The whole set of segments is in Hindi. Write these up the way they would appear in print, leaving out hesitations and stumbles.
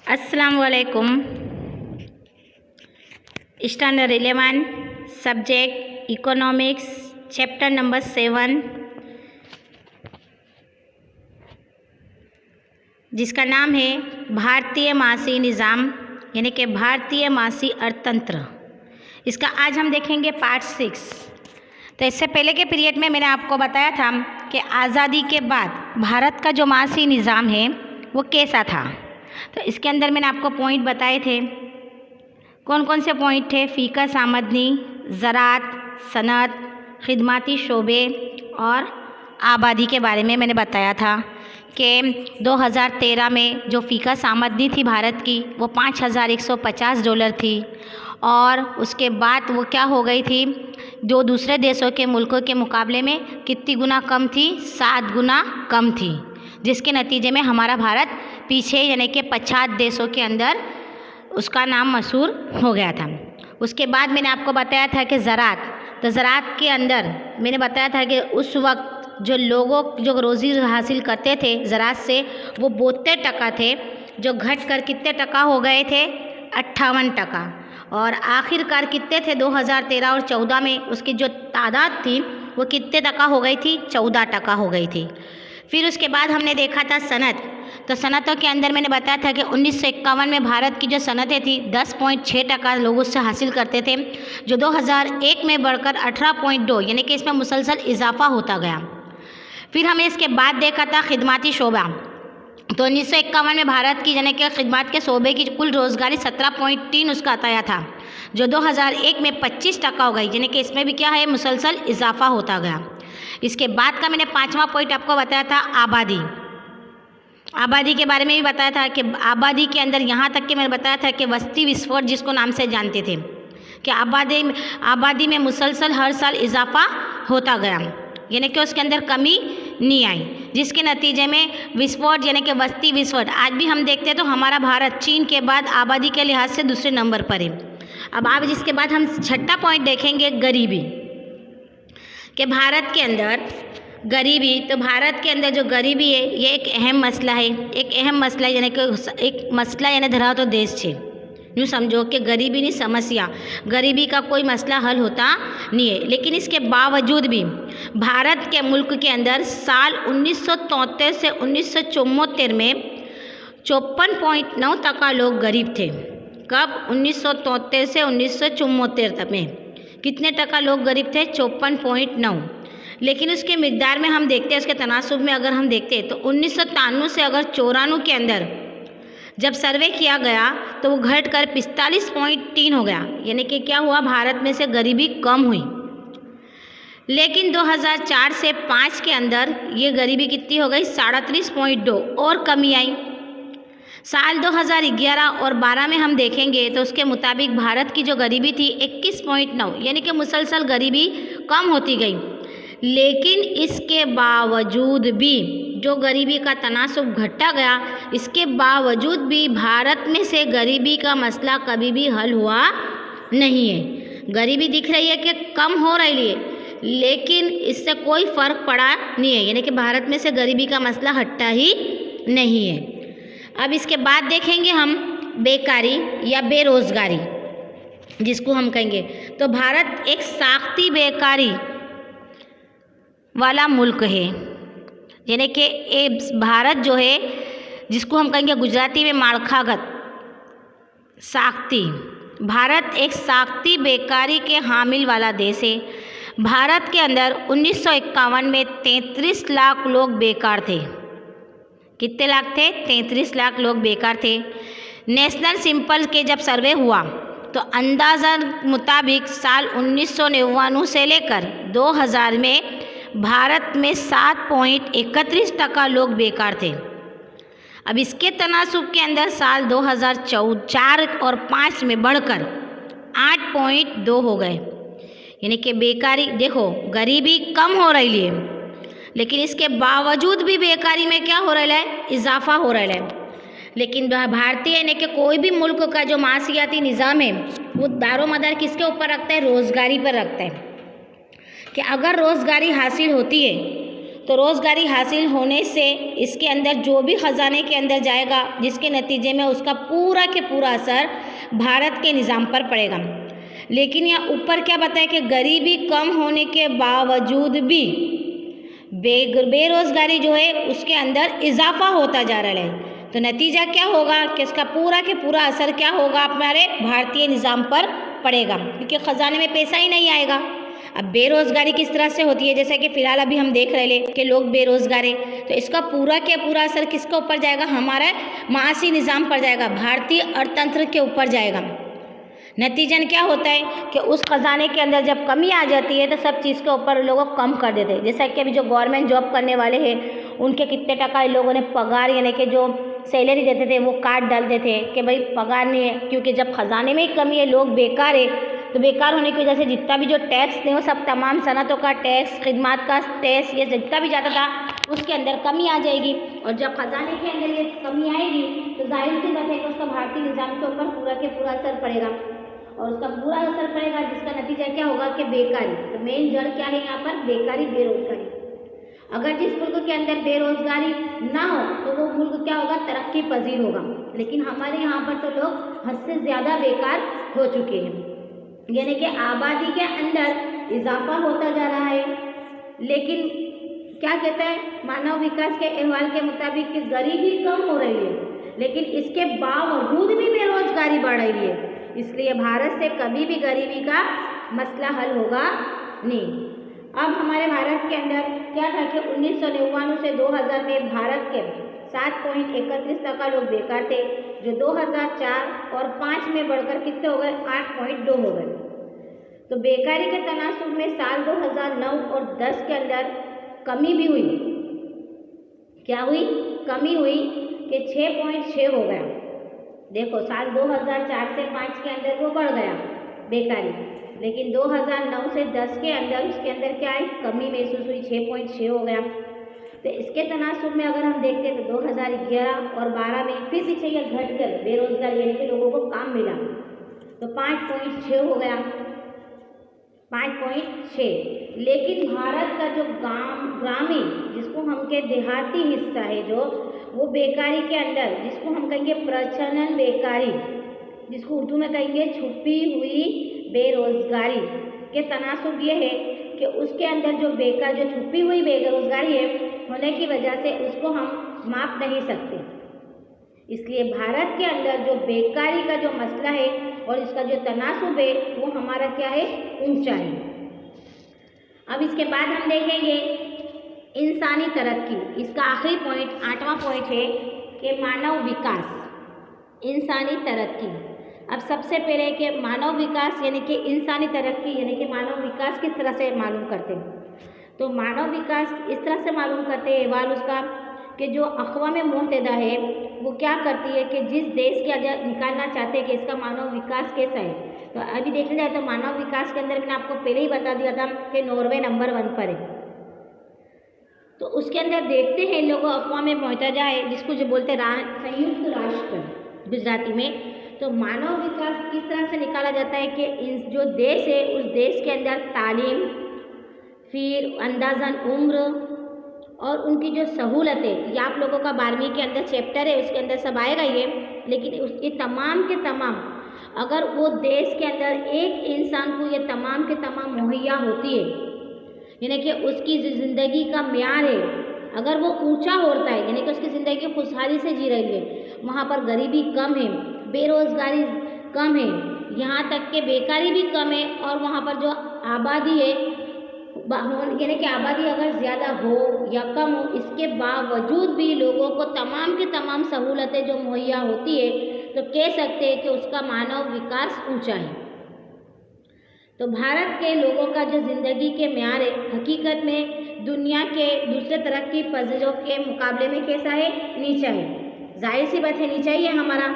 अस्सलाम वालेकुम। Standard 11 subject economics chapter number 7 जिसका नाम है भारतीय मासी निज़ाम यानी कि भारतीय मासी अर्थतंत्र। इसका आज हम देखेंगे पार्ट 6। तो इससे पहले के पीरियड में मैंने आपको बताया था कि आज़ादी के बाद भारत का जो मासी निज़ाम है वो कैसा था। तो इसके अंदर मैंने आपको पॉइंट बताए थे। कौन कौन से पॉइंट थे? फ़ीकस आमदनी, ज़राअत, सनअत, खिदमती शोबे और आबादी के बारे में मैंने बताया था कि 2013 में जो फ़ीकस आमदनी थी भारत की वो $5,150 थी और उसके बाद वो क्या हो गई थी, जो दूसरे देशों के मुल्कों के मुकाबले में कितनी गुना कम थी? 7 गुना कम थी, जिसके नतीजे में हमारा भारत पीछे यानी कि 50 देशों के अंदर उसका नाम मशहूर हो गया था। उसके बाद मैंने आपको बताया था कि ज़राअत, तो ज़राअत के अंदर मैंने बताया था कि उस वक्त जो लोगों जो रोज़ी हासिल करते थे ज़राअत से वो 72% थे, जो घट कर कितने टका हो गए थे? 58%। और आखिरकार कितने थे 2013 और 14 में? उसकी जो तादाद थी वो कितने टका हो गई थी? 14% हो गई थी। फिर उसके बाद हमने देखा था सनअत। तो सनअतों के अंदर मैंने बताया था कि 1951 में भारत की जो सनअतें थी 10.6% लोग उससे हासिल करते थे, जो 2001 में बढ़कर 18.2 यानी कि इसमें मुसलसल इजाफा होता गया। फिर हमने इसके बाद देखा था खिदमती शोबा। तो 1951 में भारत की यानी कि खिदमत के शोबे की कुल रोज़गारी 17.3 उसका आया था, जो 2001 में 25% हो गई, यानी कि इसमें भी क्या है? मुसलसल इजाफा होता गया। इसके बाद का मैंने 5वां पॉइंट आपको बताया था आबादी। आबादी के बारे में भी बताया था कि आबादी के अंदर यहाँ तक कि मैंने बताया था कि वस्ती विस्फोट जिसको नाम से जानते थे कि आबादी में मुसलसल हर साल इजाफा होता गया, यानी कि उसके अंदर कमी नहीं आई, जिसके नतीजे में विस्फोट यानी कि वस्ती विस्फोट आज भी हम देखते हैं तो हमारा भारत चीन के बाद आबादी के लिहाज से दूसरे नंबर पर है। अब आप जिसके बाद हम 6ठा पॉइंट देखेंगे गरीबी, कि भारत के अंदर गरीबी, तो भारत के अंदर जो गरीबी है ये एक अहम मसला है, एक अहम मसला यानी कि एक मसला यानी धराव तो देश है। यूँ समझो कि गरीबी नहीं समस्या, गरीबी का कोई मसला हल होता नहीं है। लेकिन इसके बावजूद भी भारत के मुल्क के अंदर साल 1973 से 1974 में 54.9% लोग गरीब थे। कब? 1973 से 1974 तक में कितने टका लोग गरीब थे? 54.9। लेकिन उसके मिकदार में हम देखते हैं, उसके तनासुब में अगर हम देखते हैं तो 1993 से अगर 94 के अंदर जब सर्वे किया गया तो वो घट कर 45.3 हो गया, यानी कि क्या हुआ? भारत में से गरीबी कम हुई। लेकिन 2004 से 5 के अंदर ये गरीबी कितनी हो गई? 37.2 और कमी आई। साल 2011 और 12 में हम देखेंगे तो उसके मुताबिक भारत की जो गरीबी थी 21.9, यानी कि मुसलसल गरीबी कम होती गई। लेकिन इसके बावजूद भी जो गरीबी का तनासुब घटा गया, इसके बावजूद भी भारत में से गरीबी का मसला कभी भी हल हुआ नहीं है। गरीबी दिख रही है कि कम हो रही है, लेकिन इससे कोई फ़र्क पड़ा नहीं है, यानी कि भारत में से गरीबी का मसला हटता ही नहीं है। अब इसके बाद देखेंगे हम बेकारी या बेरोज़गारी जिसको हम कहेंगे। तो भारत एक साख्ती बेकारी वाला मुल्क है, यानी कि भारत जो है जिसको हम कहेंगे गुजराती में माળખાગત साख्ती, भारत एक साख्ती बेकारी के हामिल वाला देश है। भारत के अंदर 1951 में 33 लाख लोग बेकार थे। कितने लाख थे? 33 लाख लोग बेकार थे। नेशनल सिंपल के जब सर्वे हुआ तो अंदाज़ा मुताबिक साल 1999 से लेकर 2000 में भारत में 7.31% लोग बेकार थे। अब इसके तनासुब के अंदर साल 2004 और 5 में बढ़कर 8.2 हो गए, यानी कि बेकारी देखो गरीबी कम हो रही है, लेकिन इसके बावजूद भी बेकारी में क्या हो रहा है? इजाफा हो रहा है। लेकिन भारतीय यानी कि कोई भी मुल्क का जो मासियाती निज़ाम है वो दारोमदार किसके ऊपर रखता है? रोज़गारी पर रखता है, कि अगर रोज़गारी हासिल होती है तो रोज़गारी हासिल होने से इसके अंदर जो भी ख़जाने के अंदर जाएगा, जिसके नतीजे में उसका पूरा के पूरा असर भारत के निज़ाम पर पड़ेगा। लेकिन यहाँ ऊपर क्या बताया कि गरीबी कम होने के बावजूद भी बेरोज़गारी जो है उसके अंदर इजाफा होता जा रहा है। तो नतीजा क्या होगा कि इसका पूरा के पूरा असर क्या होगा, हमारे भारतीय निज़ाम पर पड़ेगा, क्योंकि ख़जाने में पैसा ही नहीं आएगा। अब बेरोज़गारी किस तरह से होती है, जैसे कि फ़िलहाल अभी हम देख रहे हैं कि लोग बेरोज़गार हैं, तो इसका पूरा के पूरा असर किसके ऊपर जाएगा, हमारा मासी निज़ाम पर जाएगा, भारतीय अर्थतंत्र के ऊपर जाएगा। नतीजन क्या होता है कि उस ख़जाने के अंदर जब कमी आ जाती है तो सब चीज़ के ऊपर लोगों कम कर देते हैं। जैसा कि अभी जो गवर्नमेंट जॉब करने वाले हैं उनके कितने टका इन लोगों ने पगार यानी कि जो सैलरी देते थे वो काट डालते थे कि भाई पगार नहीं है, क्योंकि जब ख़जाने में ही कमी है, लोग बेकार है, तो बेकार होने की वजह से जितना भी जो टैक्स थे वो सब तमाम सनतों का टैक्स, खिदमत का टैक्स, ये जितना भी जाता था उसके अंदर कमी आ जाएगी। और जब ख़जाने के अंदर ये कमी आएगी तो जाहिर सी बात है कि उसका भारतीय निज़ाम के ऊपर पूरा के पूरा असर पड़ेगा, और उसका पूरा असर पड़ेगा, जिसका नतीजा क्या होगा कि बेकारी। तो मेन जड़ क्या है यहाँ पर, बेकारी, बेरोज़गारी। अगर जिस मुल्क के अंदर बेरोज़गारी ना हो तो वो मुल्क क्या होगा, तरक्की पजीर होगा। लेकिन हमारे यहाँ पर तो लोग हद से ज़्यादा बेकार हो चुके हैं, यानी कि आबादी के अंदर इजाफा होता जा रहा है। लेकिन क्या कहता है मानव विकास के अहवाल के मुताबिक कि गरीबी कम हो रही है, लेकिन इसके बावजूद भी बेरोज़गारी बढ़ रही है। इसलिए भारत से कभी भी गरीबी का मसला हल होगा नहीं। अब हमारे भारत के अंदर क्या था कि 1999 से 2000 में भारत के 7.31% लोग बेकार थे, जो 2004 और 5 में बढ़कर कितने हो गए, 8.2 हो गए। तो बेकारी के तनासुब में साल 2009 और 10 के अंदर कमी भी हुई। क्या हुई, कमी हुई कि 6.6 हो गया। देखो साल 2004 से 5 के अंदर वो बढ़ गया बेकारी, लेकिन 2009 से 10 के अंदर उसके अंदर क्या है, कमी महसूस हुई, 6.6 हो गया। तो इसके तनासुब में अगर हम देखते हैं तो 2011 और 12 में फिर पीछे ये घट कर बेरोजगारी यानी कि लोगों को काम मिला तो 5.6 हो गया, 5.6। लेकिन भारत का जो ग्रामीण जिसको हम के देहाती हिस्सा है जो वो बेकारी के अंदर, जिसको हम कहेंगे प्रचलन बेकारी, जिसको उर्दू में कहेंगे छुपी हुई बेरोजगारी के तनासुब ये है कि उसके अंदर जो छुपी हुई बेरोजगारी है होने की वजह से उसको हम माप नहीं सकते। इसलिए भारत के अंदर जो बेकारी का जो मसला है और इसका जो तनासुब है वो हमारा क्या है, ऊंचा है। अब इसके बाद हम देखेंगे इंसानी तरक्की। इसका आखिरी पॉइंट 8वां पॉइंट है कि मानव विकास, इंसानी तरक्की। अब सबसे पहले कि मानव विकास यानी कि इंसानी तरक्की यानी कि मानव विकास किस तरह से मालूम करते हैं, तो मानव विकास इस तरह से मालूम करते हैं अहवाल उसका कि जो अक़वाम मुत्तहिदा है वो क्या करती है कि जिस देश के अगर निकालना चाहते हैं कि इसका मानव विकास कैसा है, तो अभी देखा जाए तो मानव विकास के अंदर मैंने आपको पहले ही बता दिया था कि नॉर्वे नंबर 1 पर है। तो उसके अंदर देखते हैं लोगों अक़वाम मुत्तहिदा है जिसको जो बोलते संयुक्त राष्ट्र गुजराती में। तो मानव विकास किस तरह से निकाला जाता है कि जो देश है उस देश के अंदर तालीम, फिर अंदाज़न उम्र और उनकी जो सहूलतें, ये आप लोगों का 12वीं के अंदर चैप्टर है उसके अंदर सब आएगा ये, लेकिन उसके तमाम के तमाम अगर वो देश के अंदर एक इंसान को ये तमाम के तमाम मुहैया होती है, यानी कि उसकी ज़िंदगी का म्यार है अगर वो ऊंचा होता है, यानी कि उसकी ज़िंदगी खुशहाली से जी रही है, वहाँ पर गरीबी कम है, बेरोज़गारी कम है, यहाँ तक कि बेकारी भी कम है, और वहाँ पर जो आबादी है यानी कि आबादी अगर ज़्यादा हो या कम हो, इसके बावजूद भी लोगों को तमाम के तमाम सहूलतें जो मुहैया होती है, तो कह सकते हैं कि उसका मानव विकास ऊंचा है। तो भारत के लोगों का जो ज़िंदगी के म्यार है हकीकत में दुनिया के दूसरे तरक्की पजीरों के मुकाबले में कैसा है, नीचा है। जाहिर सी बात है नीचा ही है हमारा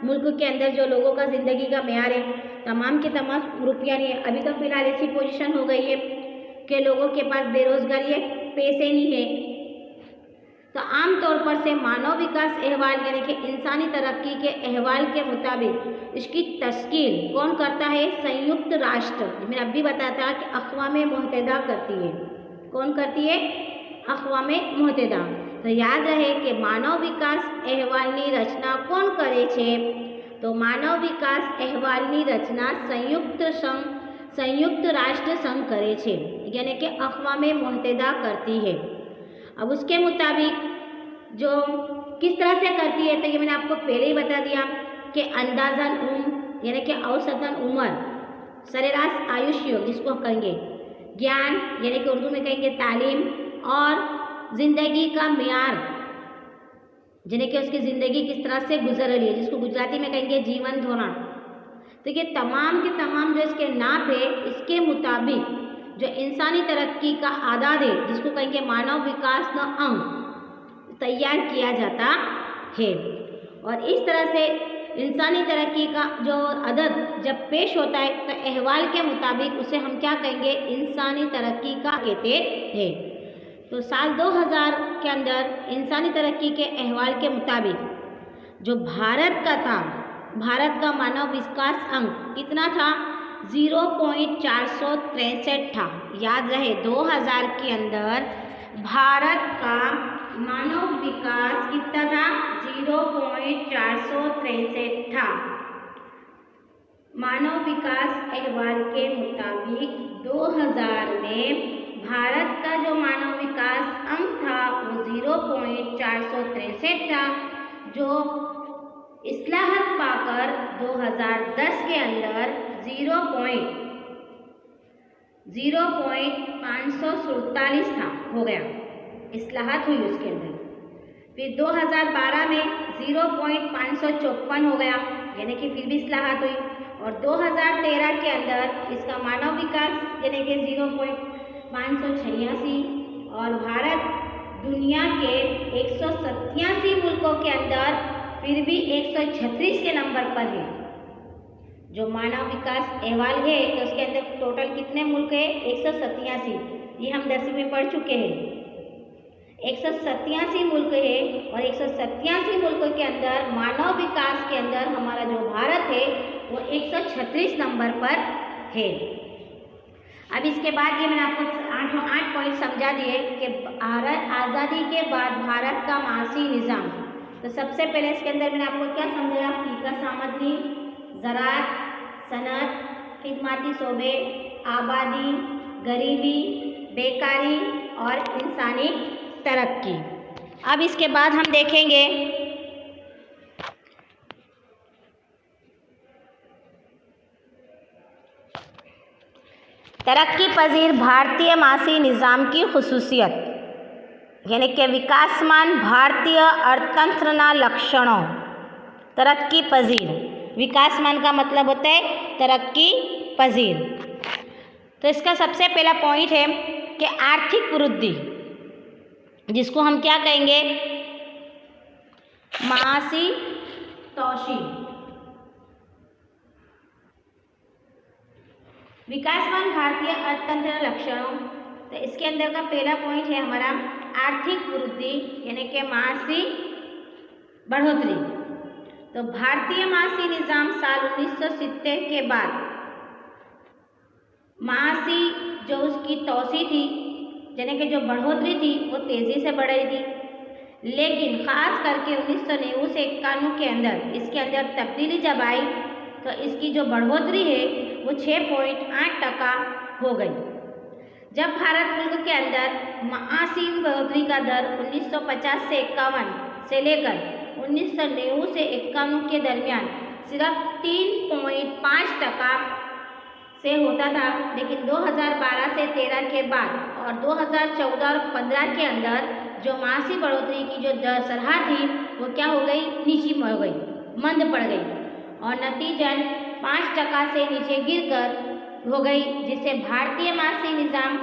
मुल्क के अंदर जो लोगों का ज़िंदगी का म्यार है, तमाम के तमाम रुपया नहीं है। अभी तो फिलहाल ऐसी पोजीशन हो गई है कि लोगों के पास बेरोज़गारी है, पैसे नहीं है। तो आम तौर पर से मानव विकास अहवाल यानी कि इंसानी तरक्की के अहवाल के मुताबिक इसकी तश्कील कौन करता है, संयुक्त राष्ट्र। मैंने अभी बताया था कि अक़वाम मुत्तहिदा करती है। कौन करती है, अक़वामे मुत्तहिदा। तो याद रहे कि मानव विकास अहवालनी रचना कोण करे छे? तो मानव विकास अहवालनी रचना संयुक्त राष्ट्र संघ करे छे, यानी कि अक़वामे मुत्तहिदा करती है। अब उसके मुताबिक जो किस तरह से करती है, तो ये मैंने आपको पहले ही बता दिया कि अंदाज़न उम्र यानी कि औसतन उम्र, सरेराश आयुष्य जिसको कहेंगे, ज्ञान यानी कि उर्दू में कहेंगे तालीम, और ज़िंदगी का म्यार यानी कि उसकी ज़िंदगी किस तरह से गुजर रही है, जिसको गुजराती में कहेंगे जीवन धोरण। तो ये तमाम के तमाम जो इसके नाप है, इसके मुताबिक जो इंसानी तरक्की का आदाद है, जिसको कहेंगे मानव विकास न अंक, तैयार किया जाता है। और इस तरह से इंसानी तरक्की का जो अदद जब पेश होता है, तो अहवाल के मुताबिक उसे हम क्या कहेंगे? इंसानी तरक्की का कहते हैं। तो साल 2000 के अंदर इंसानी तरक्की के अहवाल के मुताबिक जो भारत का था, भारत का मानव विकास अंक कितना था? 0.463 था। याद रहे 2000 के अंदर भारत का मानव विकास कितना था? 0.463 था। मानव विकास अहवाल के मुताबिक 2000 में भारत का जो मानव विकास अंक था वो 0.463 था, जो इस्लाहत पाकर 2010 के अंदर 0.547 था, हो गया, इस्लाहत हुई उसके अंदर। फिर 2012 में 0.554 हो गया, यानी कि फिर भी इस्लाहत हुई। और 2013 के अंदर इसका मानव विकास यानी कि 0.586, और भारत दुनिया के 187 मुल्कों के अंदर फिर भी 136 के नंबर पर है। जो मानव विकास अहवाल है, तो उसके अंदर टोटल कितने मुल्क है? 187। ये हम 10वीं में पढ़ चुके हैं। 187 मुल्क है, और 187 मुल्कों के अंदर मानव विकास के अंदर हमारा जो भारत है वो 136 नंबर पर है। अब इसके बाद ये मैंने आपको 8 पॉइंट समझा दिए कि भारत आज़ादी के बाद भारत का मासी निज़ाम। तो सबसे पहले इसके अंदर मैंने आपको क्या समझाया? फीका सामग्री, ज़राअत, सनअत, खिदमती शोबे, आबादी, गरीबी, बेकारी और इंसानी तरक्की। अब इसके बाद हम देखेंगे तरक्की पजीर भारतीय मासी निज़ाम की खुसूसियत, यानी कि विकासमान भारतीय अर्थतंत्रना लक्षणों। तरक्की पजीर, विकासमान का मतलब होता है तरक्की पजीर। तो इसका सबसे पहला पॉइंट है कि आर्थिक वृद्धि, जिसको हम क्या कहेंगे? मासी तोशी। विकासमान भारतीय अर्थतंत्र लक्षणों, तो इसके अंदर का पहला पॉइंट है हमारा आर्थिक वृद्धि यानी कि मासी बढ़ोतरी। तो भारतीय मासी निज़ाम साल 1970 के बाद मासी जो उसकी तोसी थी, यानी कि जो बढ़ोतरी थी, वो तेज़ी से बढ़ रही थी। लेकिन ख़ास करके 1990 से 91 के अंदर इसके अंदर तब्दीली जब आई, तो इसकी जो बढ़ोतरी है वो 6.8% हो गई। जब भारत मुल्क के अंदर मासी बढ़ोतरी का दर 1950 से 51 से लेकर 1990 से 91 के दरमियान सिर्फ 3.5% से होता था, लेकिन 2012 से 13 के बाद और 2014 और 15 के अंदर जो मासी बढ़ोतरी की जो दर सराह थी वो क्या हो गई? नीची हो गई, मंद पड़ गई, और नतीजन 5% से नीचे गिरकर हो गई, जिससे भारतीय मासी निज़ाम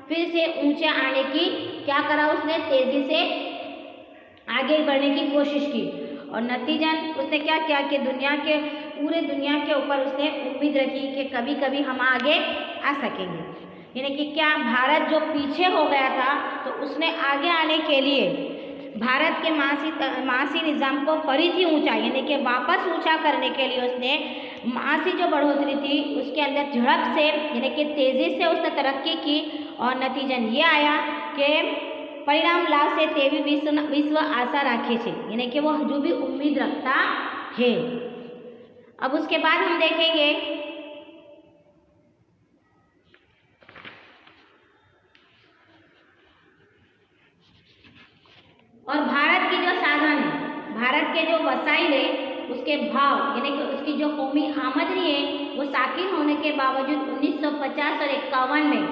फिर से ऊंचे आने की क्या करा? उसने तेज़ी से आगे बढ़ने की कोशिश की, और नतीजन उसने क्या किया कि पूरे दुनिया के ऊपर उसने उम्मीद रखी कि कभी कभी हम आगे आ सकेंगे। यानी कि क्या भारत जो पीछे हो गया था, तो उसने आगे आने के लिए भारत के मासी निज़ाम को फरीथी ऊंचा यानी कि वापस ऊंचा करने के लिए उसने मासी जो बढ़ोतरी थी उसके अंदर झड़प से यानी कि तेज़ी से उसने तरक्की की, और नतीजन ये आया कि परिणाम लाव से तेवी विश्व आशा राखे छे, यानी कि वो हजू भी उम्मीद रखता है। अब उसके बाद हम देखेंगे और भारत की जो साधन है, भारत के जो वसाइल है, उसके भाव यानी कि उसकी जो कौमी आमदनी है वो साकिन होने के बावजूद 1950 और 51 में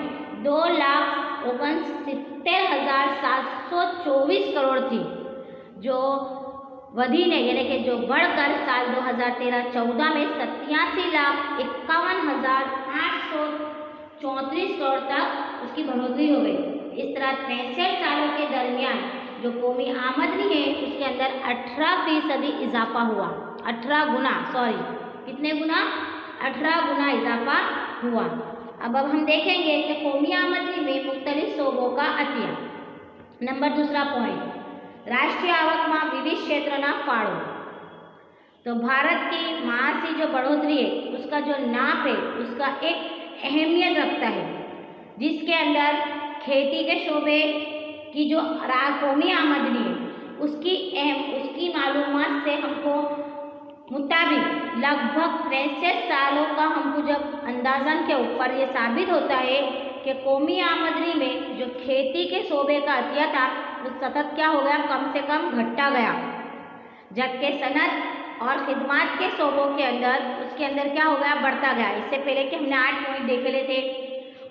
2,69,724 करोड़ थी, जो वधी ने यानी कि जो बढ़कर साल 2013-14 में 87,51,834 करोड़ तक उसकी बढ़ोतरी हो गई। इस तरह 63 सालों के दरमियान जो कौमी आमदनी है उसके अंदर 18% इजाफा हुआ। 18 गुना, सॉरी कितने गुना? 18 गुना इजाफा हुआ। अब हम देखेंगे कि कौमी आमदनी में मुख्तलिफ शोबों का अतिया। नंबर दूसरा पॉइंट, राष्ट्रीय आवक में विविध क्षेत्रों फाड़ो। तो भारत की महासी जो बढ़ोतरी है उसका जो नाप है उसका एक अहमियत रखता है, जिसके अंदर खेती के शोबे की जो कौमी आमदनी है उसकी मालूमात से हमको मुताबिक लगभग 63 सालों का हमको जब अंदाजन के ऊपर ये साबित होता है कि कौमी आमदनी में जो खेती के शोबे का अतिया था वो सतत क्या हो गया, कम से कम घटता गया, जबकि सनत और खिदमत के शोबों के अंदर उसके अंदर क्या हो गया, बढ़ता गया। इससे पहले कि हमने 8 पॉइंट देखे ले थे,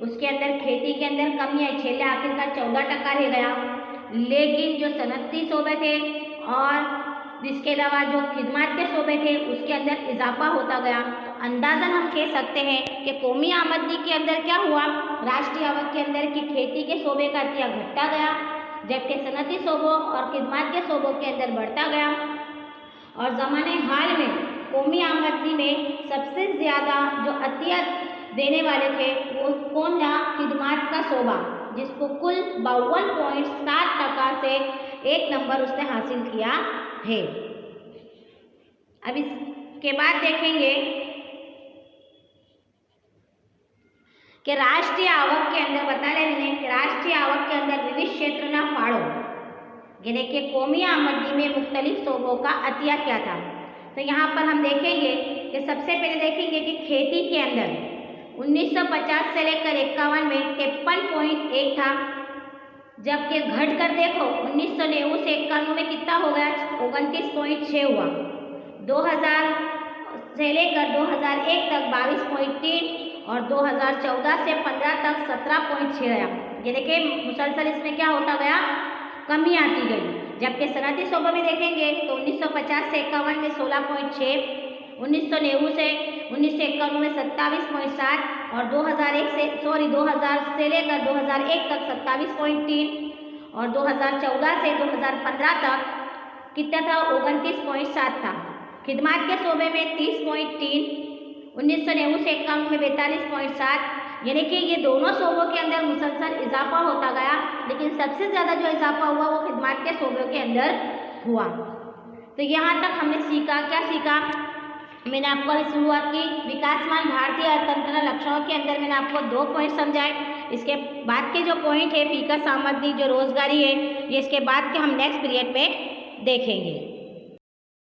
उसके अंदर खेती के अंदर कमी आई, छेले आखिरकार 14% रह गया, लेकिन जो सनती शोबे थे और इसके अलावा जो खिदमत के शोबे थे उसके अंदर इजाफा होता गया। तो अंदाजन हम कह सकते हैं कि कौमी आमदनी के अंदर क्या हुआ, राष्ट्रीय आवक के अंदर की खेती के शोबे का अतिया घटता गया, जबकि सनती शोबों और खिदमत के शोबों के अंदर बढ़ता गया। और ज़माने हाल में कौमी आमदनी में सबसे ज़्यादा जो अतिया देने वाले थे वो कौन था, खिदमत का शोबा, जिसको कुल 52.7% से 1 नंबर उसने हासिल किया है। अब इसके बाद देखेंगे कि राष्ट्रीय आवक के अंदर बता रहे हैं कि राष्ट्रीय आवक के अंदर विविध क्षेत्र ना फाड़ो, यानी कि कौमी आमदनी में मुख्तलिफ शोबों का अतिया क्या था। तो यहाँ पर हम देखेंगे कि सबसे पहले देखेंगे कि खेती के अंदर 1950 से लेकर 51 में 53.1 था, जबकि घट कर देखो 1990 से 91 में कितना हो गया, 29.6 हुआ। 2000 से लेकर 2001 तक 22.3 और 2014 से 15 तक 17.6 रहा, यानी कि मुसलसल इसमें क्या होता गया, कमी आती गई। जबकि सनती शोबे में देखेंगे तो 1950 से 51 में 16.6, 1990 से 1991 में 27.7 और 2000 से लेकर 2001 तक 27.3 और 2014 से 2015 तक कितना था, 29.7 था। खिदमत के शोबे में 30.3, 1990 से 91 में 42.7, यानी कि ये दोनों शोबों के अंदर मुसलसल इजाफा होता गया, लेकिन सबसे ज़्यादा जो इजाफा हुआ वो खिदमत के शोबों के अंदर हुआ। तो यहाँ तक हमने सीखा, क्या सीखा, मैंने आपको शुरुआत की विकासमान भारतीय अर्थतंत्र लक्षणों के अंदर मैंने आपको 2 पॉइंट समझाए। इसके बाद के जो पॉइंट है फीका आमदनी जो रोजगारी है, ये इसके बाद के हम नेक्स्ट पीरियड में देखेंगे।